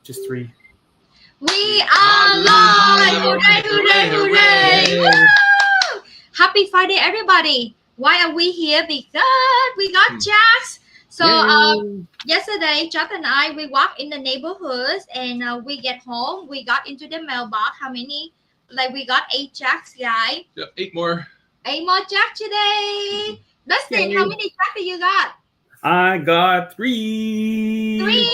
Just three. We are live! Hooray, hooray, hooray! Woo! Happy Friday, everybody! Why are we here? Because we got Jax. So yesterday, Jack and I, we walked in the neighborhoods and we get home. We got into the mailbox. How many? Like we got 8 Jacks, guys. Yep, 8 more. 8 more Jack today. Dustin, how many Jack do you got? I got 3. 3.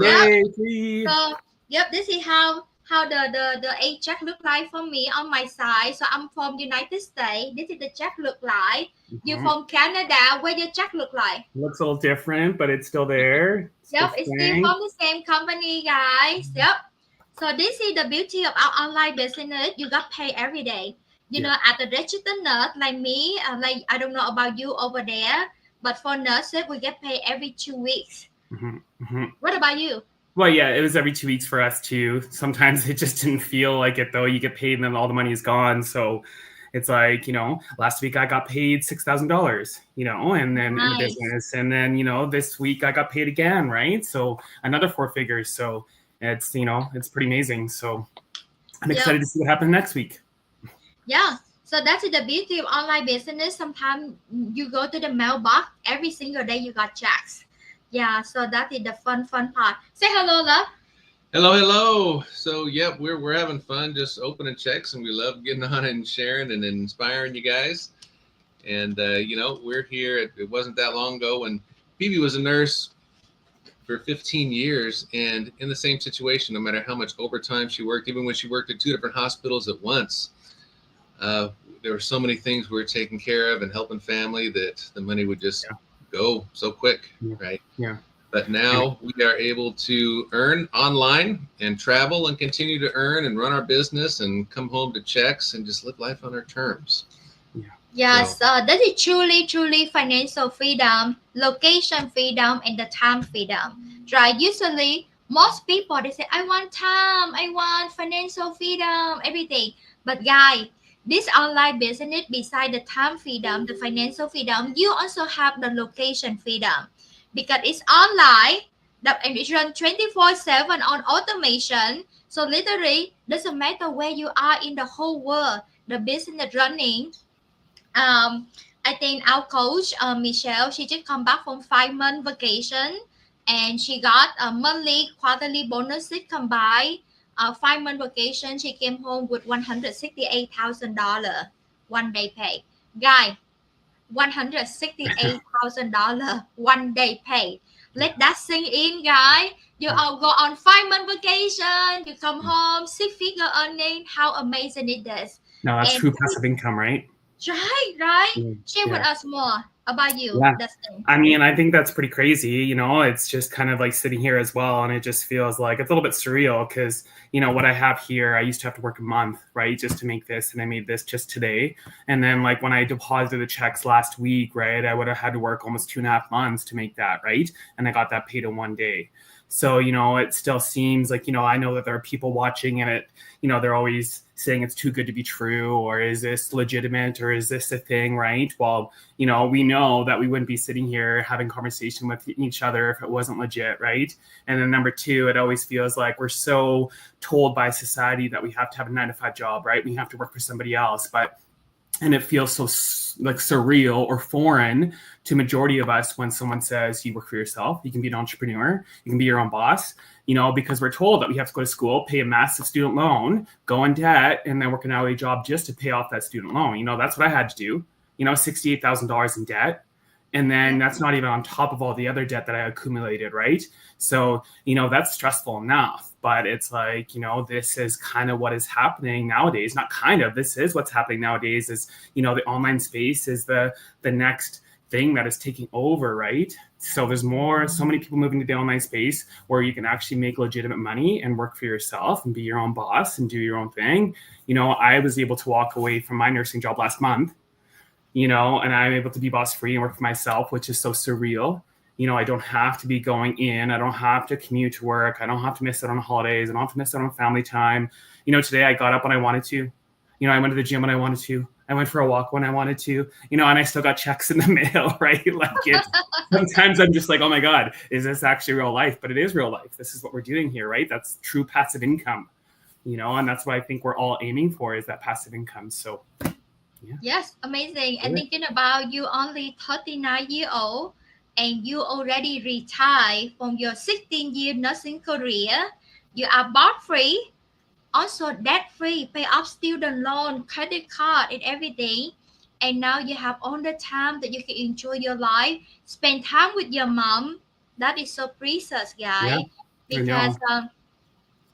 Yay, 3. So, yep, this is how the 8 Jack look like for me on my side. So I'm from United States. This is the Jack look like. You're from Canada. Where your Jack look like? Looks a little different, but it's still there. Yep, it's still from the same company, guys. Yep. So this is the beauty of our online business. You got paid every day. You know, at the registered nurse like me, like I don't know about you over there, but for nurses, we get paid every 2 weeks. What about you? Well, yeah, it was every 2 weeks for us too. Sometimes it just didn't feel like it though. You get paid and then all the money is gone. So it's like, last week I got paid $6,000, and then in the business. And then, this week I got paid again, right? So another 4 figures. So it's, it's pretty amazing. So I'm excited to see what happens next week. Yeah. So that's the beauty of online business. Sometimes you go to the mailbox, every single day you got checks. Yeah, so that is the fun part. Say hello, love. Hello. So, yep, we're having fun just opening checks, and we love getting on and sharing and inspiring you guys. And, we're here. It wasn't that long ago when Phoebe was a nurse for 15 years and in the same situation, no matter how much overtime she worked, even when she worked at 2 different hospitals at once. There were so many things we were taking care of and helping family that the money would just go so quick, right? Yeah. But now we are able to earn online and travel and continue to earn and run our business and come home to checks and just live life on our terms. Yes, that is truly financial freedom, location freedom, and the time freedom. Right? Usually, most people, they say, I want time, I want financial freedom, everything. But guys, this online business, beside the time freedom, the financial freedom, you also have the location freedom because it's online and it's run 24/7 on automation. So literally, doesn't matter where you are in the whole world, the business running. I think our coach, Michelle, she just come back from 5-month vacation and she got a monthly, quarterly bonuses combined. 5-month vacation, she came home with $168,000 one day pay. Guy, $168,000 one day pay. Let that sink in, guy. You all go on 5-month vacation, you come home, 6-figure earning. How amazing it is. Now that's true passive income, right? Right. Share with us more about you, Dustin. I mean, I think that's pretty crazy. It's just kind of like sitting here as well. And it just feels like it's a little bit surreal because, what I have here, I used to have to work a month, right, just to make this. And I made this just today. And then like when I deposited the checks last week, right, I would have had to work almost 2.5 months to make that, right? And I got that paid in one day. So, it still seems like, I know that there are people watching and it, they're always saying it's too good to be true, or is this legitimate, or is this a thing, right? Well, we know that we wouldn't be sitting here having conversation with each other if it wasn't legit, right? And then number 2, it always feels like we're so told by society that we have to have a 9-to-5 job, right? We have to work for somebody else, and it feels so like surreal or foreign to majority of us when someone says you work for yourself, you can be an entrepreneur, you can be your own boss, because we're told that we have to go to school, pay a massive student loan, go in debt, and then work an hourly job just to pay off that student loan. That's what I had to do, $68,000 in debt. And then that's not even on top of all the other debt that I accumulated, right? So, that's stressful enough. But it's like, this is kind of what is happening nowadays. Not kind of, this is what's happening nowadays is, the online space is the next thing that is taking over, right? So there's so many people moving to the online space where you can actually make legitimate money and work for yourself and be your own boss and do your own thing. I was able to walk away from my nursing job last month, and I'm able to be boss free and work for myself, which is so surreal. I don't have to be going in. I don't have to commute to work. I don't have to miss it on holidays. I don't have to miss it on family time. Today I got up when I wanted to. I went to the gym when I wanted to. I went for a walk when I wanted to, and I still got checks in the mail, right? Like sometimes I'm just like, oh my God, is this actually real life? But it is real life. This is what we're doing here, right? That's true passive income, and that's what I think we're all aiming for, is that passive income. So yeah. Yes, amazing. And thinking about you only 39 years old and you already retired from your 16-year nursing career. You are board free, also debt free, pay off student loan, credit card, and everything. And now you have all the time that you can enjoy your life, spend time with your mom. That is so precious, guys. Because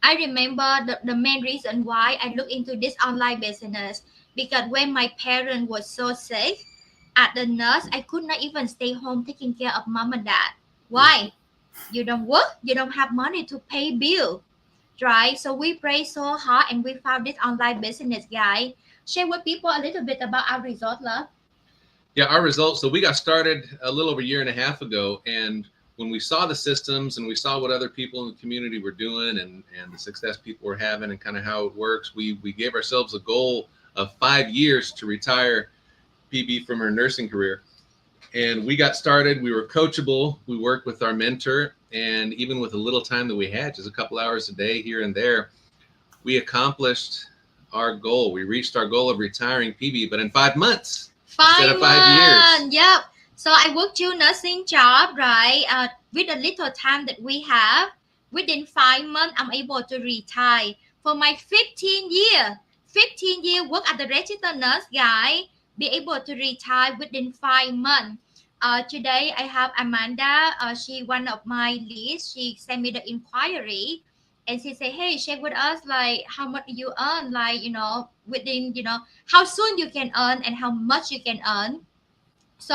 I remember the main reason why I look into this online business, because when my parent was so sick at the nurse, I could not even stay home taking care of mom and dad. Why? You don't work, you don't have money to pay bill, right? So we pray so hard and we found this online business, guy. Share with people a little bit about our result, love. Yeah, our results. So we got started a little over a year and a half ago, and when we saw the systems and we saw what other people in the community were doing and the success people were having and kind of how it works, we gave ourselves a goal of 5 years to retire PB from her nursing career. And we got started. We were coachable. We worked with our mentor, and even with a little time that we had, just a couple hours a day here and there, we accomplished our goal. We reached our goal of retiring PB, but in 5 months instead of 5 years. Yep. So I worked 2 nursing job, right? With the little time that we have, within 5 months, I'm able to retire. For my 15 year work as a registered nurse, guy, be able to retire within 5 months. Today I have Amanda. She one of my leads. She sent me the inquiry, and she said, "Hey, share with us like how much you earn, like within how soon you can earn and how much you can earn." So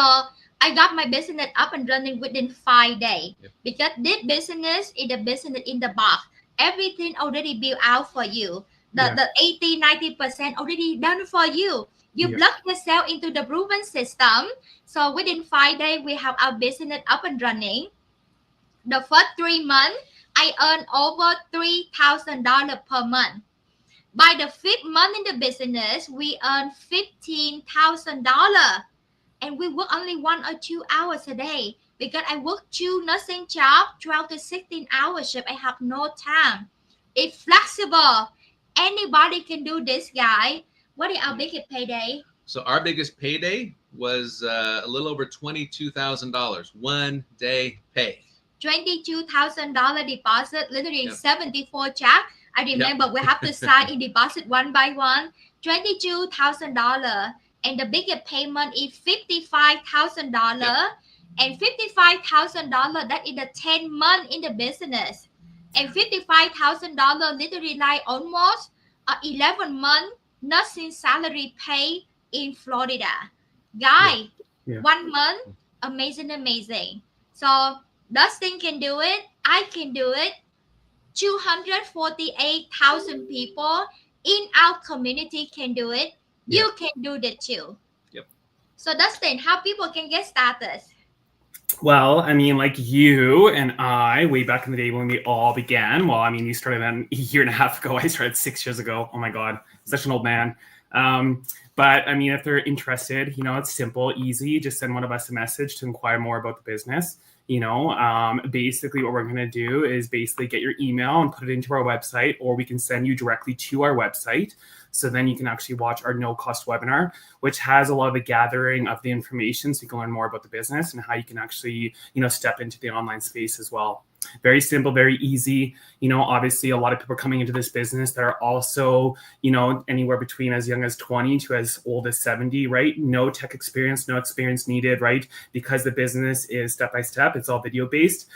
I got my business up and running within 5 days. Yep. Because this business is the business in the box. Everything already built out for you. The 80-90% already done for you. You plug yourself into the proven system. So within 5 days, we have our business up and running. The first 3 months, I earned over $3,000 per month. By the 5th month in the business, we earn $15,000. And we work only 1 or 2 hours a day, because I work 2 nursing jobs, 12 to 16 hours shift. I have no time. It's flexible. Anybody can do this, guy. What is our biggest payday? So our biggest payday was a little over $22,000 one day pay. $22,000 deposit, literally 74 check. I remember we have to sign in deposit one by one. $22,000. And the biggest payment is $55,000. And $55,000, that is the 10 month in the business. And $55,000 literally like almost 11 month nursing salary pay in Florida. Guy, 1 month, amazing. So Dustin can do it. I can do it. 248,000 people in our community can do it. You can do that too. Yep. So Dustin, how people can get started? Well, I mean, like you and I, way back in the day when we all began. Well, I mean, you started a year and a half ago. I started 6 years ago. Oh my God, such an old man. But I mean, if they're interested, it's simple, easy. Just send one of us a message to inquire more about the business. Basically what we're going to do is basically get your email and put it into our website, or we can send you directly to our website. So then you can actually watch our no cost webinar, which has a lot of the gathering of the information. So you can learn more about the business and how you can actually, step into the online space as well. Very simple, very easy. Obviously a lot of people are coming into this business that are also, anywhere between as young as 20 to as old as 70, right? No tech experience, no experience needed, right? Because the business is step-by-step, it's all video based.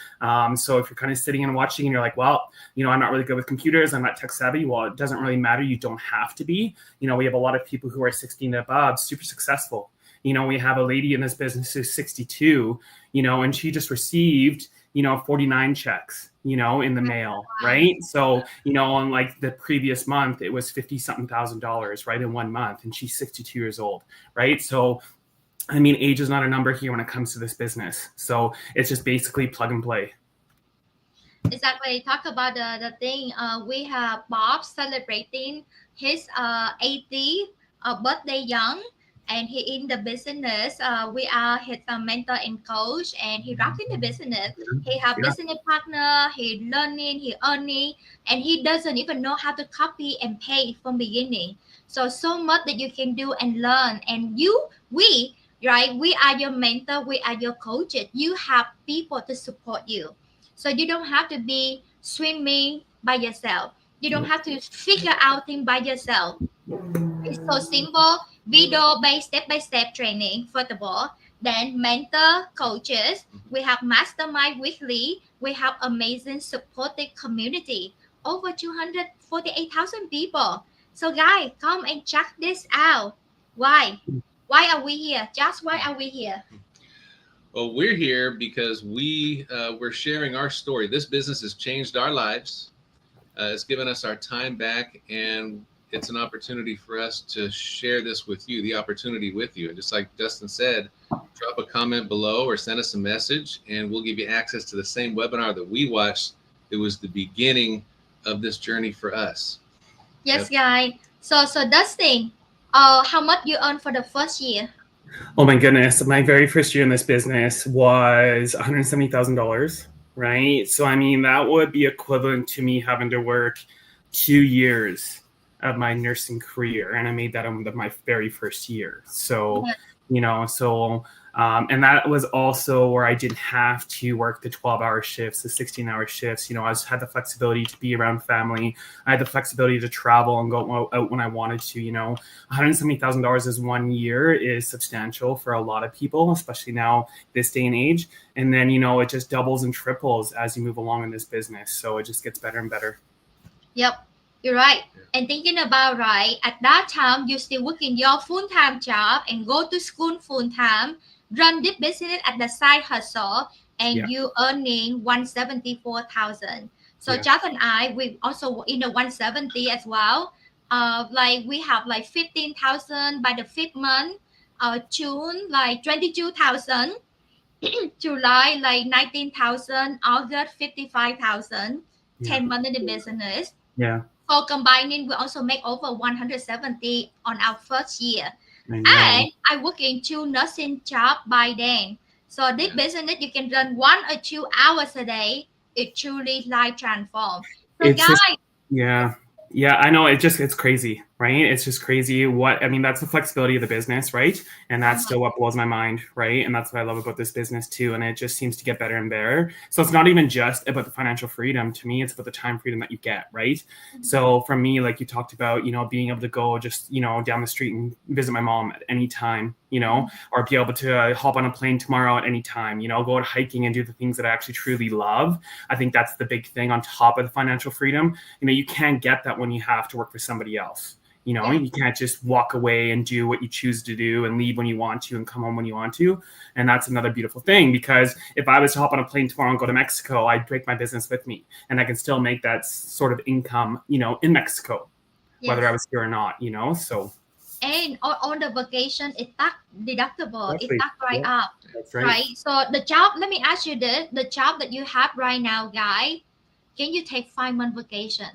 So if you're kind of sitting and watching and you're like, well, I'm not really good with computers, I'm not tech savvy. Well, it doesn't really matter. You don't have to be. We have a lot of people who are 16 and above, super successful. We have a lady in this business who's 62, and she just received 49 checks, in the mail, right? So, on like the previous month, it was 50 something $1,000, right? In 1 month. And she's 62 years old, right? So, I mean, age is not a number here when it comes to this business. So it's just basically plug and play. Exactly. Talk about the thing. We have Bob celebrating his 80 birthday young, and he in the business. We are his mentor and coach, and he rocking the business. He have Yeah. business partner. He learning, he earning, and he doesn't even know how to copy and paste from beginning. So much that you can do and learn. And we, right? We are your mentor. We are your coaches. You have people to support you, so you don't have to be swimming by yourself. You don't have to figure out things by yourself. It's so simple. Video based step by step training, first of all. Then mentor coaches. We have mastermind weekly. We have amazing supportive community. Over 248,000 people. So guys, come and check this out. Why? Why are we here? Just why are we here? Well, we're here because we're sharing our story. This business has changed our lives. It's given us our time back, and it's an opportunity for us to share this with you, the opportunity with you. And just like Justin said, drop a comment below or send us a message, and we'll give you access to the same webinar that we watched. It was the beginning of this journey for us. Yes, Yep. guys. So Dustin, how much you earn for the first year? Oh my goodness. My very first year in this business was $170,000, right? So, I mean, that would be equivalent to me having to work 2 years of my nursing career. And I made that on my very first year. So, Yeah. And that was also where I didn't have to work the 12-hour shifts, the 16-hour shifts. I just had the flexibility to be around family. I had the flexibility to travel and go out when I wanted to. $170,000 is 1 year is substantial for a lot of people, especially now this day and age. And then, it just doubles and triples as you move along in this business. So it just gets better and better. Yep, you're right. And thinking about right, at that time you still working your full-time job and go to school full-time, run this business at the side hustle, and Yeah. you earning 174,000. So Yeah. Jeff and I, we also in the 170 as well. Like we have like 15,000 by the fifth month. June like 22,000. July like 19,000. August 55,000. Yeah. 10 months in the business. Yeah. So combining, we also make over 170 on our first year. I know. And I work in 2 nursing job by then. So this business you can run 1 or 2 hours a day. It truly life transform. So It's just, guys, yeah. Yeah, I know. It's crazy, right? It's just crazy. That's the flexibility of the business, right? And that's still what blows my mind, right? And that's what I love about this business too. And it just seems to get better and better. So it's not even just about the financial freedom. To me, it's about the time freedom that you get, right? So for me, like you talked about, being able to go just, down the street and visit my mom at any time, or be able to hop on a plane tomorrow at any time, go out hiking and do the things that I actually truly love. I think that's the big thing on top of the financial freedom. You can't get that when you have to work for somebody else. You can't just walk away and do what you choose to do and leave when you want to and come home when you want to. And that's another beautiful thing, because if I was to hop on a plane tomorrow and go to Mexico, I'd break my business with me, and I can still make that sort of income, in Mexico, whether I was here or not, so. And on the vacation, it's tax deductible. Exactly. It's tax right up. That's right. Right. So the job, let me ask you this: the job that you have right now, guy, can you take 5 month vacation?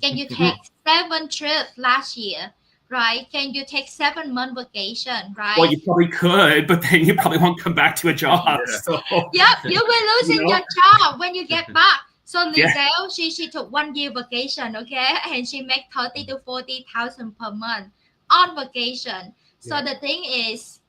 Can you take 7 trips last year? Right? Can you take 7 month vacation? Right? Well, you probably could, but then you probably won't come back to a job. Yeah. So. Yep, you will losing your job when you get back. So Yeah. Lizelle, she took 1 year vacation, okay, and she make 30 to 40,000 per month on vacation. So Yeah. the thing is,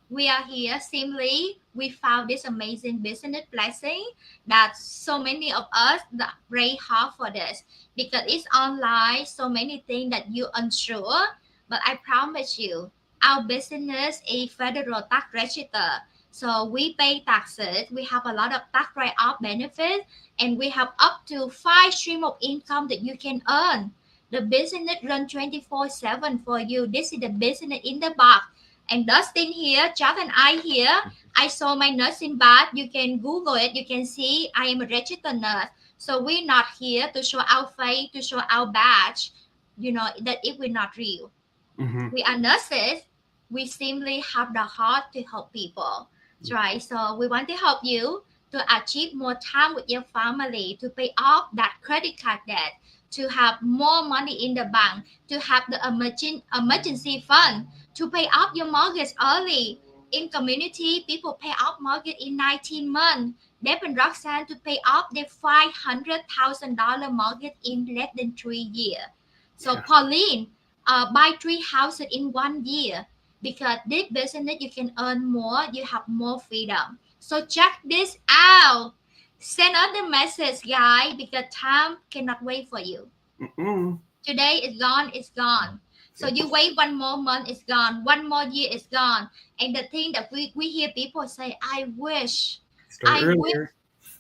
we are here simply we found this amazing business blessing that so many of us that pray hard for this, because it's online, so many things that you unsure, but I promise you our business is federal tax register, so we pay taxes, we have a lot of tax write-off benefits, and we have up to 5 stream of income that you can earn. The business run 24/7 for you. This is the business in the box. And Dustin here, Chuck and I here. I saw my nursing badge. You can Google it. You can see I am a registered nurse. So we're not here to show our face, to show our badge, that it will not real. Mm-hmm. We are nurses. We simply have the heart to help people. Right? So we want to help you to achieve more time with your family, to pay off that credit card debt, to have more money in the bank, to have the emergency fund, to pay off your mortgage early. In community, people pay off mortgage in 19 months. Deb and Roxanne to pay off their $500,000 mortgage in less than 3 years. So Yeah. Pauline, buy 3 houses in 1 year because this business you can earn more, you have more freedom. So check this out. Send us the message, guys, because time cannot wait for you. Mm-mm. Today is gone, it's gone. So you wait 1 more month, it's gone. 1 more year, it's gone. And the thing that we hear people say, I wish Start I wish earlier.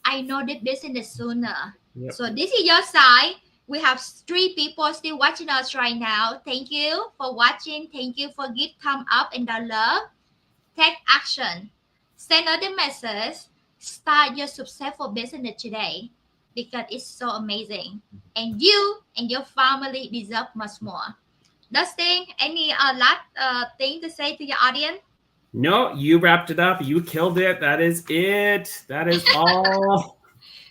I know this business sooner. Yep. So this is your side. We have 3 people still watching us right now. Thank you for watching. Thank you for give thumb up and the love. Take action. Send us the message. Start your successful business today because it's so amazing. And you and your family deserve much more. Dustin, any last thing to say to your audience? No, you wrapped it up. You killed it. That is it. That is all.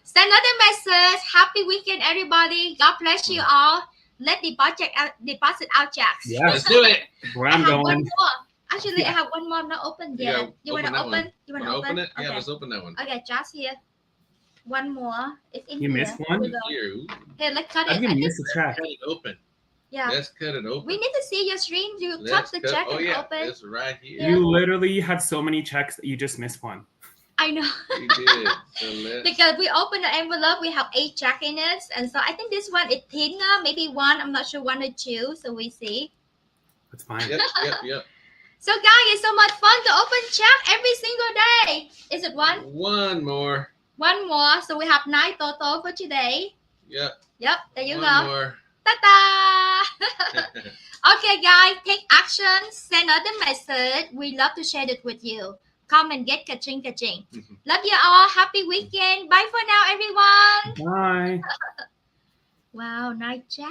Send another message. Happy weekend, everybody. God bless you all. Let deposit our checks. Yeah. Let's do it. Where I I'm have one going. more. Actually, I Yeah. have one more not open You yet. gotta You want to that open? one. You want Wanna to open? it? Yeah, Okay. let's open that one. Okay, just here. One more. It's in You here. missed one? Here we go. Here, ooh, Here, let's cut How it. do you I think, miss a check? cut it open. yeah. Let's cut it open. We need to see your screen. You Let's touch the cut- check oh and yeah, open. it's right here. Yeah. You literally have so many checks that you just missed one. I know. You did. So let's. Because we open the envelope, we have 8 check in it. And so I think this one is thinner. Maybe one. I'm not sure, 1 or 2. So we see. That's fine. Yep. So guys, it's so much fun to open check every single day. Is it one? One more. One more. So we have 9 total for today. Yep. Yep, there you One go. more. Ta-da! Okay, guys, take action. Send us the message. We love to share it with you. Come and get ka-ching, ka-ching. Love you all. Happy weekend. Bye for now, everyone. Bye. Wow, nice chat.